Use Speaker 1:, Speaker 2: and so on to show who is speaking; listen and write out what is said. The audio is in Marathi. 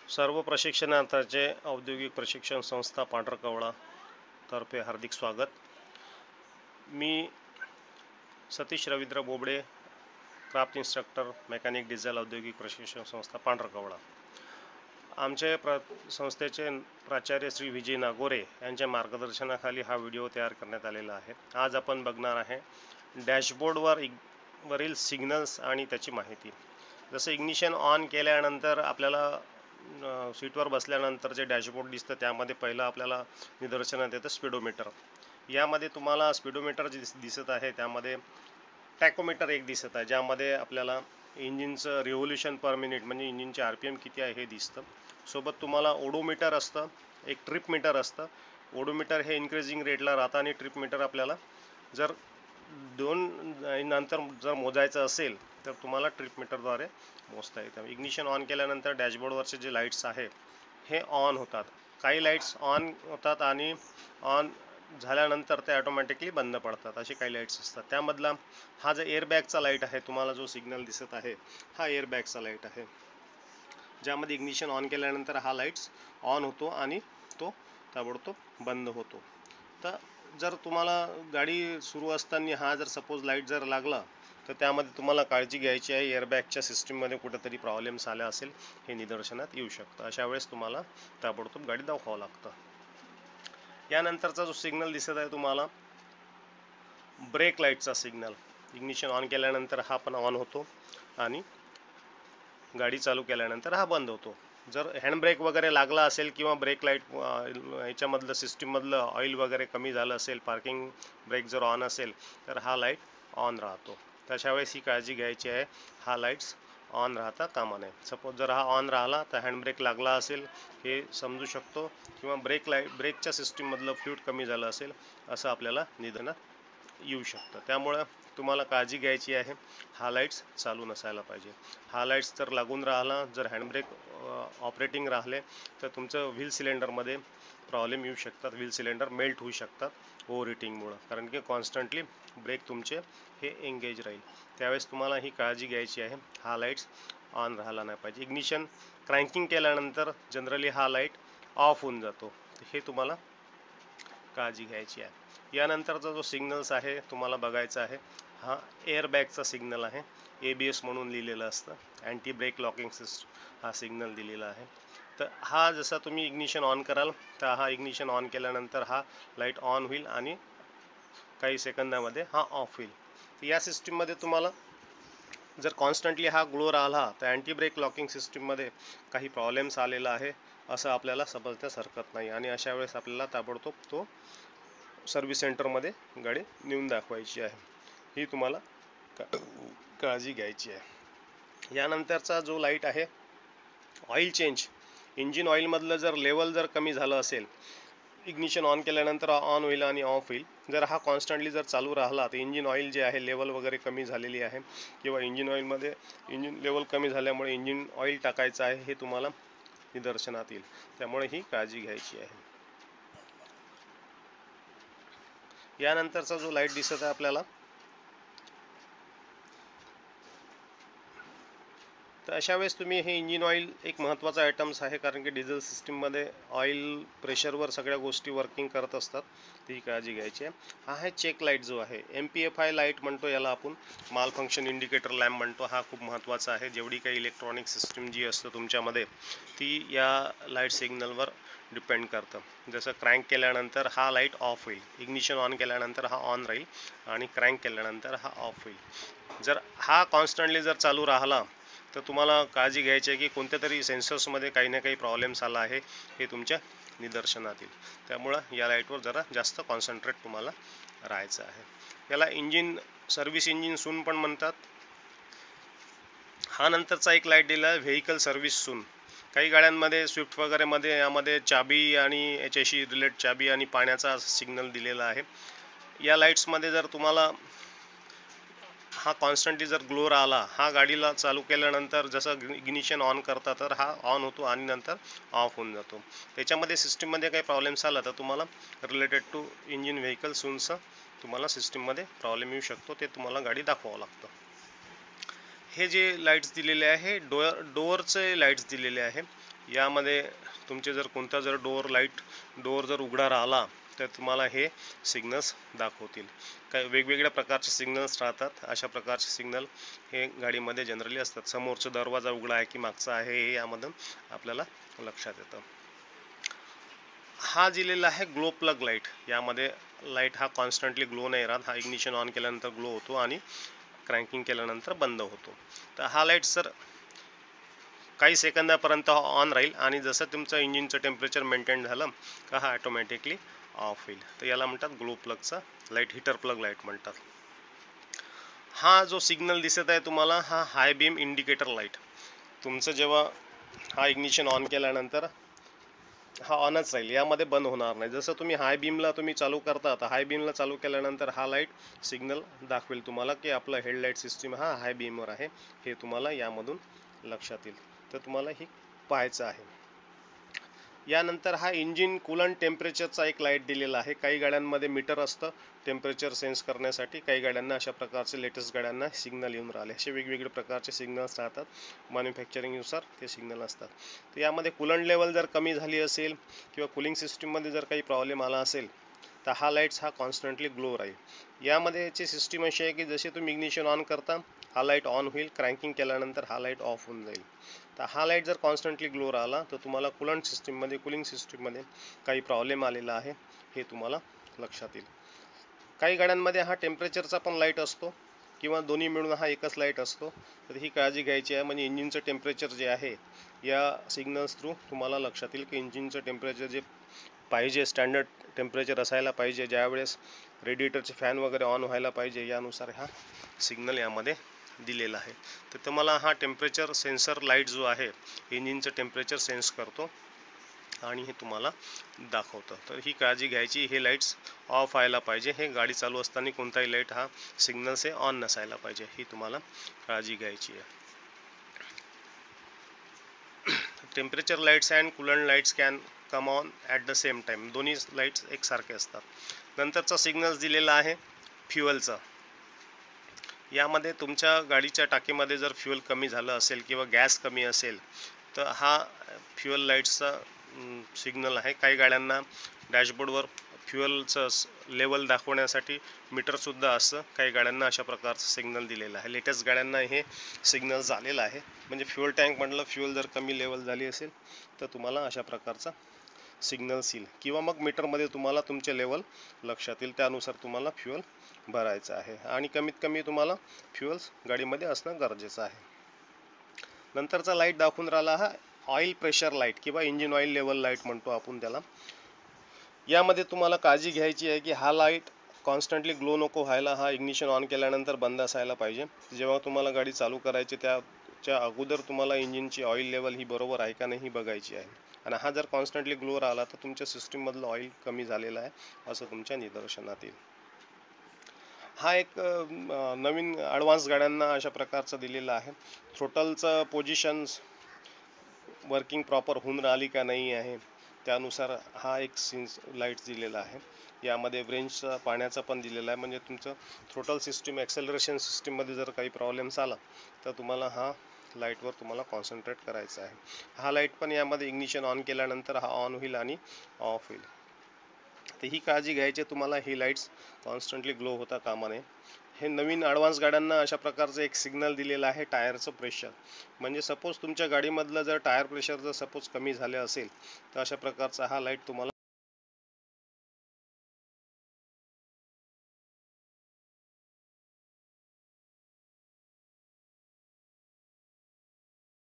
Speaker 1: सर्व प्रशिक्षणार्थींचे औद्योगिक प्रशिक्षण संस्था पांढरकवडा तर्फे हार्दिक स्वागत। मी Satish Ravindra Bobade, craft instructor, mechanic diesel औद्योगिक प्रशिक्षण संस्था पांढरकवडा। आमचे संस्थेचे प्राचार्य श्री विजय नागोरे यांच्या मार्गदर्शनाखाली हा व्हिडिओ तयार करण्यात आलेला आहे। आज आपण बघणार आहे डॅशबोर्डवरील सिग्नल्स आणि त्याची माहिती। जसं इग्निशन ऑन केल्यानंतर आपल्याला सीटवर बसल्यानंतर जे डॅशबोर्ड दिसतं त्यामध्ये पहिलं आपल्याला निदर्शनात येतं स्पीडोमीटर। यामध्ये तुम्हाला स्पीडोमीटर जे दिसत आहे त्यामध्ये टॅकोमीटर एक दिसत आहे, ज्यामध्ये आपल्याला इंजिनचं रिव्होल्यूशन पर मिनिट म्हणजे इंजिनचे RPM किती आहे हे दिसतं। सोबत तुम्हाला ओडोमीटर असतं, एक ट्रिप मीटर असतं। ओडोमीटर हे इन्क्रीजिंग रेटला राहतं आणि ट्रिप मीटर आपल्याला जर 2 नंतर जर मोजायचं असेल तर तुम्हाला ट्रिप मीटरद्वारे मोजता येतं। इग्निशन ऑन केल्यानंतर डॅशबोर्डवरचे जे लाईट्स आहे हे ऑन होतात। काही लाईट्स ऑन होतात आणि ऑन झाल्यानंतर ते ऑटोमॅटिकली बंद पडतात, असे काही लाईट्स असतात। त्यामधला हा जो एअरबॅगचा लाईट आहे, तुम्हाला जो सिग्नल दिसत आहे हा एअरबॅगचा लाईट आहे, ज्यामध्ये इग्निशन ऑन केल्यानंतर हा लाईट्स ऑन होतो आणि तो ताबडतोब बंद होतो। तर जर तुम्हाला गाडी सुरू असताना हा जर सपोज लाईट जर लागला तर त्यामध्ये तुम्हाला काळजी घ्यायची आहे, एअरबॅगच्या सिस्टीममध्ये कुठेतरी प्रॉब्लेम्स आला असेल हे निदर्शनात येऊ शकतं। अशा वेळेस तुम्हाला ताबडतोब गाडी दाखवावं लागतं। यानंतरचा जो सिग्नल दिसत आहे तुम्हाला ब्रेक लाईटचा सिग्नल, इग्निशन ऑन केल्यानंतर हा पण ऑन होतो आणि गाडी चालू केल्यानंतर हा बंद होतो। जर हँड ब्रेक वगैरे लागला असेल किंवा ब्रेक लाईट ह्याच्यामधलं सिस्टीममधलं ऑइल वगैरे कमी झालं असेल, पार्किंग ब्रेक जर ऑन असेल तर हा लाईट ऑन राहतो। तशा वेळेस ही काळजी घ्यायची आहे, हा लाईट्स ऑन राहता कामा नये। सपोज जर हा ऑन राहिला तर हँड ब्रेक लागला असेल हे समजू शकतो, किंवा ब्रेकच्या सिस्टीममधलं फ्लूइड कमी झालं असेल असं आपल्याला निदानात येऊ शकतं। त्यामुळं तुम्हाला काळजी घ्यायची आहे, हा लाईट्स चालू नसायला पाहिजे। हा लाईट्स जर लागून राहिला, जर हँडब्रेक ऑपरेटिंग राहिले तर तुमचं व्हील सिलेंडरमध्ये प्रॉब्लेम येऊ शकतात, व्हील सिलेंडर मेल्ट होऊ शकतात ओव्हर हिटिंगमुळं, कारण की कॉन्स्टंटली ब्रेक तुमचे हे एंगेज राहील। त्यावेळेस तुम्हाला ही काळजी घ्यायची आहे, हा लाईट्स ऑन राहिला नाही पाहिजे। इग्निशन क्रँकिंग केल्यानंतर जनरली हा लाईट ऑफ होऊन जातो, हे तुम्हाला काळजी घ्यायची आहे। यानंतरचा जो सिग्नल्स आहे तुम्हाला बघायचा आहे, हा एअरबॅगचा सिग्नल आहे, ABS म्हणून लिहिलेलं असतं, अँटी ब्रेक लॉकिंग सिस्टम हा सिग्नल दिलेला आहे। तर हा जसा तुम्ही इग्निशन ऑन कराल तर हा इग्निशन ऑन केल्यानंतर हा लाईट ऑन होईल आणि काही सेकंदामध्ये हा ऑफ होईल। या सिस्टीममध्ये तुम्हाला जर कॉन्स्टंटली हा ग्लो राहिला तर अँटी ब्रेक लॉकिंग सिस्टीममध्ये काही प्रॉब्लेम्स आलेला आहे असं आपल्याला समजण्यास हरकत नाही, आणि अशा वेळेस आपल्याला ताबडतोब तो सर्व्हिस सेंटरमध्ये गाडी नेऊन दाखवायची आहे, ही तुम्हाला काळजी घ्यायची आहे। यानंतरचा जो लाईट आहे ऑइल चेंज, इंजिन ऑइलमधलं जर लेवल जर कमी झालं असेल, इग्निशन ऑन केल्यानंतर ऑन होईल आणि ऑफ होईल। जर हा कॉन्स्टंटली जर चालू राहिला तर इंजिन ऑइल जे आहे लेवल वगैरे कमी झालेली आहे, किंवा इंजिन ऑइलमध्ये इंजिन लेवल कमी झाल्यामुळे इंजिन ऑइल टाकायचं आहे हे तुम्हाला निदर्शनात येईल, त्यामुळे ही काळजी घ्यायची आहे। यानंतरचा जो लाईट दिसत आहे आपल्याला, तर अशा वेळेस तुम्ही हे इंजिन ऑइल एक महत्त्वाचा आयटम्स आहे, कारण की डिझेल सिस्टीममध्ये ऑइल प्रेशरवर सगळ्या गोष्टी वर्किंग करत असतात, ती काळजी घ्यायची आहे। हा आहे चेक लाईट जो आहे, MPFI लाईट म्हणतो याला आपण, माल फंक्शन इंडिकेटर लॅम्प म्हणतो। हा खूप महत्त्वाचा आहे, जेवढी काही इलेक्ट्रॉनिक सिस्टीम जी असतं तुमच्यामध्ये ती या लाईट सिग्नलवर डिपेंड करतं। जसं क्रँक केल्यानंतर हा लाईट ऑफ होईल, इग्निशन ऑन केल्यानंतर हा ऑन राहील आणि क्रँक केल्यानंतर हा ऑफ होईल। जर हा कॉन्स्टंटली जर चालू राहिला तर तुम्हाला काळजी घ्यायची आहे की कोणत्या तरी सेन्सर्समध्ये काही ना काही प्रॉब्लेम्स आला आहे हे तुमच्या निदर्शनात येईल, त्यामुळं या लाईटवर जरा जास्त कॉन्सन्ट्रेट तुम्हाला राहायचं आहे। याला इंजिन सर्व्हिस इंजिन सून पण म्हणतात। हा नंतरचा एक लाईट दिला आहे व्हेकल सर्व्हिस सून। काही गाड्यांमध्ये स्विफ्ट वगैरेमध्ये यामध्ये चाबी आणि याच्याशी रिलेट चाबी आणि पाण्याचा सिग्नल दिलेला आहे। या लाईट्समध्ये जर तुम्हाला हा कॉन्स्टंटली जर ग्लो राहिला, हा गाडीला चालू केल्यानंतर जसं इग्निशन ऑन करता तर हा ऑन होतो आणि नंतर ऑफ होऊन जातो। त्याच्यामध्ये सिस्टीममध्ये काही प्रॉब्लेम्स आला तर तुम्हाला रिलेटेड टू इंजिन व्हेकल सूनचं तुम्हाला सिस्टीममध्ये प्रॉब्लेम येऊ शकतो, ते तुम्हाला गाडी दाखवावं लागतं। हे जे लाईट्स दिलेले आहे डोअरचे लाईट्स दिलेले आहे, यामध्ये तुमचे जर कोणता जर डोअर जर उघडा राहिला तर तुम्हाला हे सिग्नल्स दाखवतील. काही वेगवेगळ्या प्रकारचे सिग्नल्स राहतात. अशा प्रकारचे सिग्नल हे गाडीमध्ये जनरली असतात. समोरचा दरवाजा उघडा आहे की मागचा आहे हे यामधून आपल्याला लक्षात येतं. हा दिलेला आहे ग्लो प्लग लाईट. यामध्ये लाईट हा कॉन्स्टंटली ग्लो नाही राहत. हा इग्निशन ऑन केल्यानंतर ग्लो होतो आणि क्रँकिंग केल्यानंतर बंद होतो. तर हा लाईट सर काही सेकंदापर्यंत ऑन राहील आणि जसं तुमचं इंजिनचं टेम्परेचर मेंटेन झालं का हा ऑटोमॅटिकली ऑफ होईल. तर याला म्हणतात ग्लो प्लगचा लाईट, हीटर प्लग लाईट म्हणतात. हा जो सिग्नल दिसत आहे तुम्हाला हा हाय बीम इंडिकेटर लाईट. तुमचं जेव्हा हा इग्निशन ऑन केल्यानंतर हा ऑनच राहील, यामध्ये बंद होणार नाही. जसं तुम्ही हाय बीमला चालू करता, तर हाय बीमला चालू केल्यानंतर हा लाईट सिग्नल दाखवेल तुम्हाला की आपलं हेडलाईट सिस्टीम हा हाय बीमवर आहे. हे तुम्हाला यामधून लक्षात येईल. तर तुम्हाला ही पाहायचं आहे. यानंतर हा इंजिन कूलंट टेम्परेचरचा एक लाईट दिलेला आहे. काही गाड्यांमध्ये मीटर असतं टेम्परेचर सेन्स करण्यासाठी. काही गाड्यांना अशा प्रकारचे लेटेस्ट गाड्यांना सिग्नल येऊन राहिले. असे वेगवेगळे प्रकारचे सिग्नल्स राहतात. मॅन्युफॅक्चरिंगनुसार ते सिग्नल असतात. तर यामध्ये कूलंट लेवल जर कमी झाली असेल किंवा कूलिंग सिस्टीममध्ये जर काही प्रॉब्लेम आला असेल तर हा लाईट्स हा कॉन्स्टंटली ग्लो राहील. यामध्ये याची सिस्टीम अशी आहे की जसे तुम्ही इग्निशन ऑन करता हा लाईट ऑन होईल, क्रँकिंग केल्यानंतर हा लाईट ऑफ होऊन जाईल. तर हा लाईट जर कॉन्स्टंटली ग्लो राहिला तर तुम्हाला कूलिंग सिस्टीममध्ये काही प्रॉब्लेम आलेला आहे हे तुम्हाला लक्षात येईल. काही गाड्यांमध्ये हा टेम्परेचरचा पण लाईट असतो किंवा दोन्ही मिळून हा एकच लाईट असतो. तर ही काळजी घ्यायची आहे. म्हणजे इंजिनचं टेम्परेचर जे आहे या सिग्नल्स थ्रू तुम्हाला लक्षात येईल की इंजिनचं टेम्परेचर जे पाहिजे, स्टँडर्ड टेम्परेचर असायला पाहिजे, ज्यावेळेस रेडिएटरचे फॅन वगैरे ऑन व्हायला पाहिजे, यानुसार हा सिग्नल यामध्ये दिलेला आहे. तर तुम्हाला हा टेम्परेचर सेन्सर लाईट जो आहे इंजिनचं टेम्परेचर सेन्स करतो आणि हे तुम्हाला दाखवतं. तर ही काळजी घ्यायची. हे लाईट्स ऑफ व्हायला पाहिजे. हे गाडी चालू असताना कोणताही लाईट हा सिग्नल से ऑन नसायला पाहिजे. ही तुम्हाला काळजी घ्यायची आहे. Temperature lights and coolant lights can come on at the same time. दोन्ही लाईट्स एकसारखे असतात. नंतरचा सिग्नल्स दिलेला आहे फ्युएलचा. यामध्ये तुमच्या गाडीच्या टाकीमध्ये जर फ्युएल कमी झालं असेल किंवा गॅस कमी असेल तर हा फ्युएल लाईट्सचा सिग्नल आहे. काही गाड्यांना डॅशबोर्डवर फ्युएलचं लेवल दाखवण्यासाठी मीटरसुद्धा असतं. काही गाड्यांना अशा प्रकारचं सिग्नल दिलेलं आहे. लेटेस्ट गाड्यांना हे सिग्नल झालेलं आहे. म्हणजे फ्युएल टँक म्हटलं फ्युएल जर कमी लेवल झाली असेल तर तुम्हाला अशा प्रकारचा सिग्नल्स येईल किंवा मग मीटरमध्ये तुम्हाला तुमचे लेवल लक्षात येईल. त्यानुसार तुम्हाला फ्युएल भरायचं आहे आणि कमीत कमी तुम्हाला फ्युएल्स गाडीमध्ये असणं गरजेचं आहे. नंतरचा लाईट दाखवून राहिला हा ऑइल प्रेशर लाईट किंवा इंजिन ऑइल लेवल लाईट म्हणतो आपण त्याला. यामध्ये तुम्हाला काळजी घ्यायची आहे की हा लाईट कॉन्स्टंटली ग्लो नको व्हायला. हा इग्निशन ऑन केल्यानंतर बंद असायला पाहिजे. जेव्हा तुम्हाला गाडी चालू करायची त्याच्या अगोदर तुम्हाला इंजिनची ऑइल लेवल ही बरोबर आहे का नाही ही बघायची आहे. आणि हा जर कॉन्स्टंटली ग्लो राहिला तर तुमच्या सिस्टीममधलं ऑइल कमी झालेलं आहे असं तुमच्या निदर्शनात येईल. हा एक नवीन ॲडव्हान्स गाड्यांना अशा प्रकारचा दिलेला आहे. थ्रोटलचं पोझिशन्स वर्किंग प्रॉपर होऊन राहिली का नाही आहे त्यानुसार हा एक लाईट्स दिलेला आहे. यामध्ये ब्रेंचचा पाण्याचा पण दिलेला आहे. म्हणजे तुमचं थ्रोटल सिस्टीम ॲक्सेलरेशन सिस्टीममध्ये जर काही प्रॉब्लेम्स आला तर तुम्हाला हा लाईटवर तुम्हाला कॉन्सन्ट्रेट करायचं आहे. हा लाईट पण यामध्ये इग्निशन ऑन केल्यानंतर हा ऑन होईल आणि ऑफ होईल. तर ही काळजी घ्यायची तुम्हाला. ही लाईट्स कॉन्स्टंटली ग्लो होता कामा नये. हे नवीन ॲडव्हान्स गाड्यांना अशा प्रकारचं एक सिग्नल दिलेलं आहे टायरचं प्रेशर. म्हणजे सपोज तुमच्या गाडीमधलं जर टायर प्रेशर जर सपोज कमी झाले असेल तर अशा प्रकारचा हा लाईट तुम्हाला